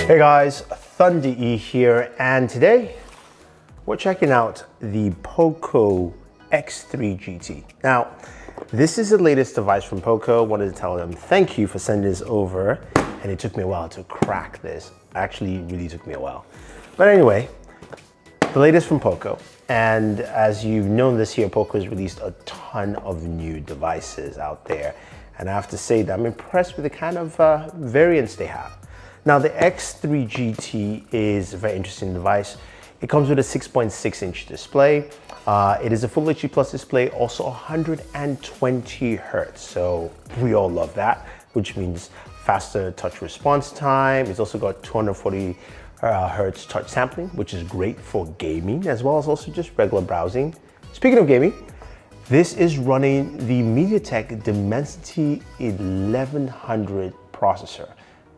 Hey guys, Thunder E here, and today we're checking out the Poco X3 GT. Now, this is the latest device from Poco. Wanted to tell them thank you for sending this over, and it took me a while to crack this. Actually, it really took me a while. But anyway, the latest from Poco. And as you've known this year, Poco has released a ton of new devices out there. And I have to say that I'm impressed with the kind of variants they have. Now, the X3 GT is a very interesting device. It comes with a 6.6-inch display. It is a Full HD Plus display, also 120 Hertz. So we all love that, which means faster touch response time. It's also got 240 Hertz touch sampling, which is great for gaming, as well as also just regular browsing. Speaking of gaming, this is running the MediaTek Dimensity 1100 processor.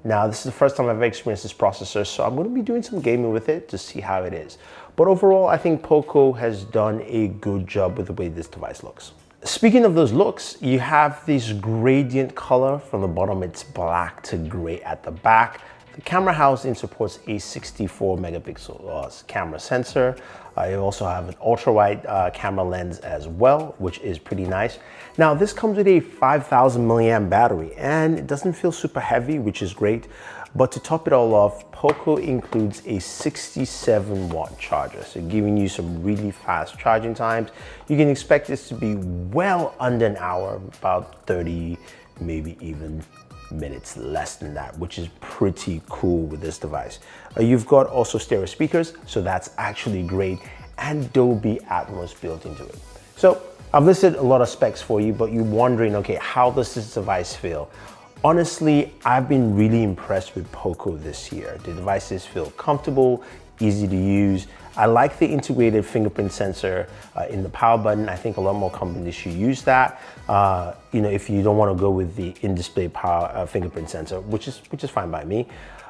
Now, this is the first time I've experienced this processor, so I'm going to be doing some gaming with it to see how it is. But overall, I think Poco has done a good job with the way this device looks. Speaking of those looks, you have this gradient color. From the bottom, it's black to gray at the back. The camera housing supports a 64 megapixel camera sensor. You also have an ultra-wide camera lens as well, which is pretty nice. Now, this comes with a 5,000 milliamp battery, and it doesn't feel super heavy, which is great. But to top it all off, Poco includes a 67-watt charger, so giving you some really fast charging times. You can expect this to be well under an hour, about 30, maybe even minutes less than that, which is pretty cool with this device. You've got also stereo speakers, so that's actually great, and Dolby Atmos built into it. So I've listed a lot of specs for you, but you're wondering, okay, how does this device feel? Honestly, I've been really impressed with Poco this year. The devices feel comfortable, easy to use. I like the integrated fingerprint sensor in the power button. I think a lot more companies should use that. If you don't want to go with the in-display power fingerprint sensor, which is fine by me.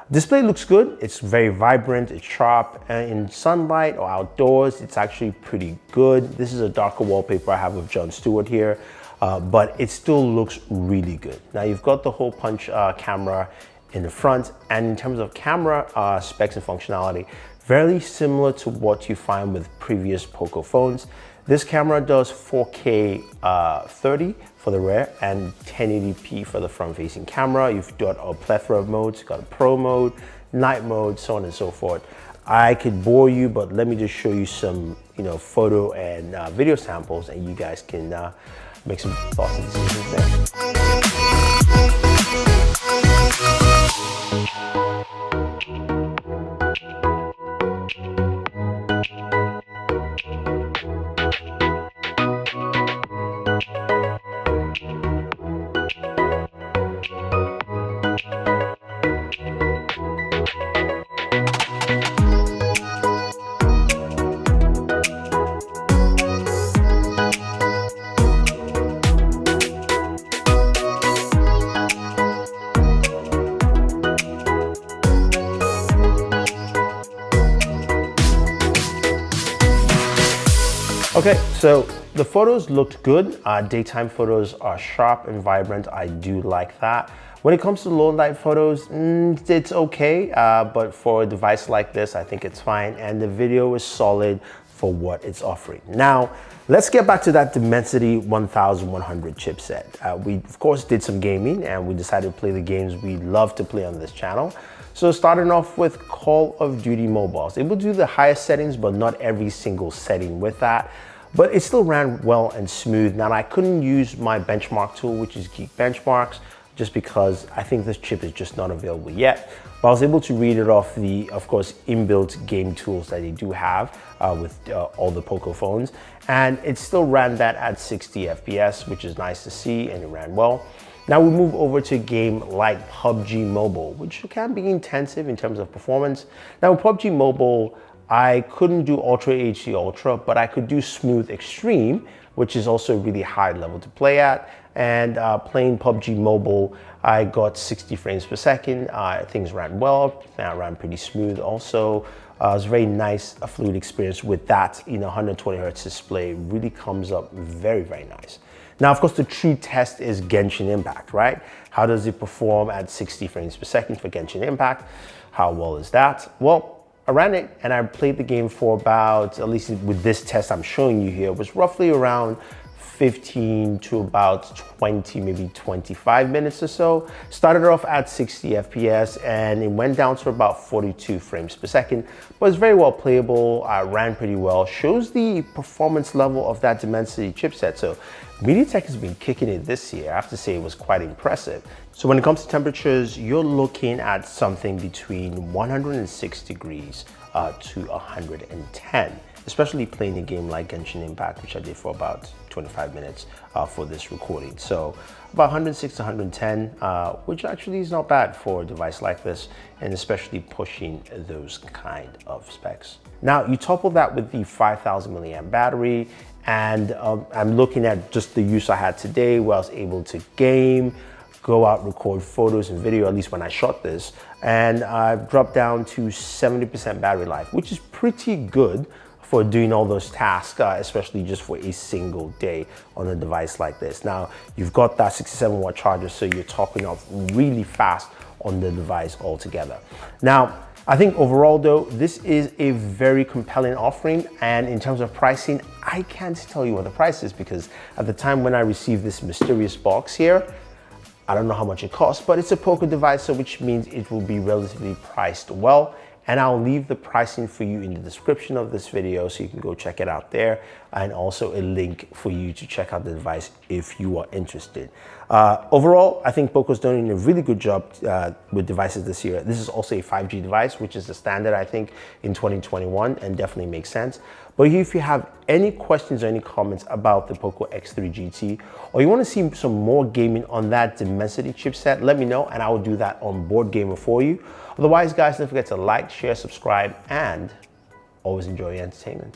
Display looks good. It's very vibrant. It's sharp. In sunlight or outdoors, it's actually pretty good. This is a darker wallpaper I have with Jon Stewart here, but it still looks really good. Now, you've got the hole punch camera in the front, and in terms of camera specs and functionality, very similar to what you find with previous Poco phones. This camera does 4K 30 for the rear and 1080p for the front-facing camera. You've got a plethora of modes. You've got a pro mode, night mode, so on and so forth. I could bore you, but let me just show you some, photo and video samples, and you guys can make some thoughts and decisions there. Okay, so the photos looked good. Daytime photos are sharp and vibrant. I do like that. When it comes to low light photos, it's okay, but for a device like this, I think it's fine. And the video is solid for what it's offering. Now, let's get back to that Dimensity 1100 chipset. We, of course, did some gaming, and we decided to play the games we love to play on this channel. So starting off with Call of Duty Mobile. I was able to do the highest settings, but not every single setting with that. But it still ran well and smooth. Now, I couldn't use my benchmark tool, which is Geek Benchmarks, just because I think this chip is just not available yet. But I was able to read it off the, of course, inbuilt game tools that they do have with all the Poco phones. And it still ran that at 60 FPS, which is nice to see, and it ran well. Now we move over to a game like PUBG Mobile, which can be intensive in terms of performance. Now with PUBG Mobile, I couldn't do Ultra HD Ultra, but I could do Smooth Extreme, which is also a really high level to play at. and playing PUBG Mobile, I got 60 frames per second. Things ran well, ran pretty smooth also. It was a very nice, fluid experience with that, 120 hertz display. Really comes up very, very nice. Now, of course, the true test is Genshin Impact, right? How does it perform at 60 frames per second for Genshin Impact? How well is that? Well, I ran it and I played the game for about, at least with this test I'm showing you here, was roughly around 15 to about 20, maybe 25 minutes or so. Started off at 60 FPS and it went down to about 42 frames per second, but it's very well playable, ran pretty well, shows the performance level of that Dimensity chipset. So MediaTek has been kicking it this year. I have to say it was quite impressive. So when it comes to temperatures, you're looking at something between 106 degrees to 110. Especially playing a game like Genshin Impact, which I did for about 25 minutes for this recording. So about 106 to 110, which actually is not bad for a device like this, and especially pushing those kind of specs. Now, you topple that with the 5,000 milliamp battery, and I'm looking at just the use I had today where I was able to game, go out, record photos and video, at least when I shot this, and I've dropped down to 70% battery life, which is pretty good for doing all those tasks, especially just for a single day on a device like this. Now, you've got that 67 watt charger, so you're topping up really fast on the device altogether. Now, I think overall though, this is a very compelling offering, and in terms of pricing, I can't tell you what the price is because at the time when I received this mysterious box here, I don't know how much it costs, but it's a Poco device, so which means it will be relatively priced well. And I'll leave the pricing for you in the description of this video so you can go check it out there, and also a link for you to check out the device if you are interested. Overall, I think Poco's done a really good job with devices this year. This is also a 5G device, which is the standard, I think, in 2021, and definitely makes sense. But if you have any questions or any comments about the Poco X3 GT, or you want to see some more gaming on that Dimensity chipset, let me know and I will do that on Board Gamer for you. Otherwise, guys, don't forget to like, share, subscribe, and always enjoy your entertainment.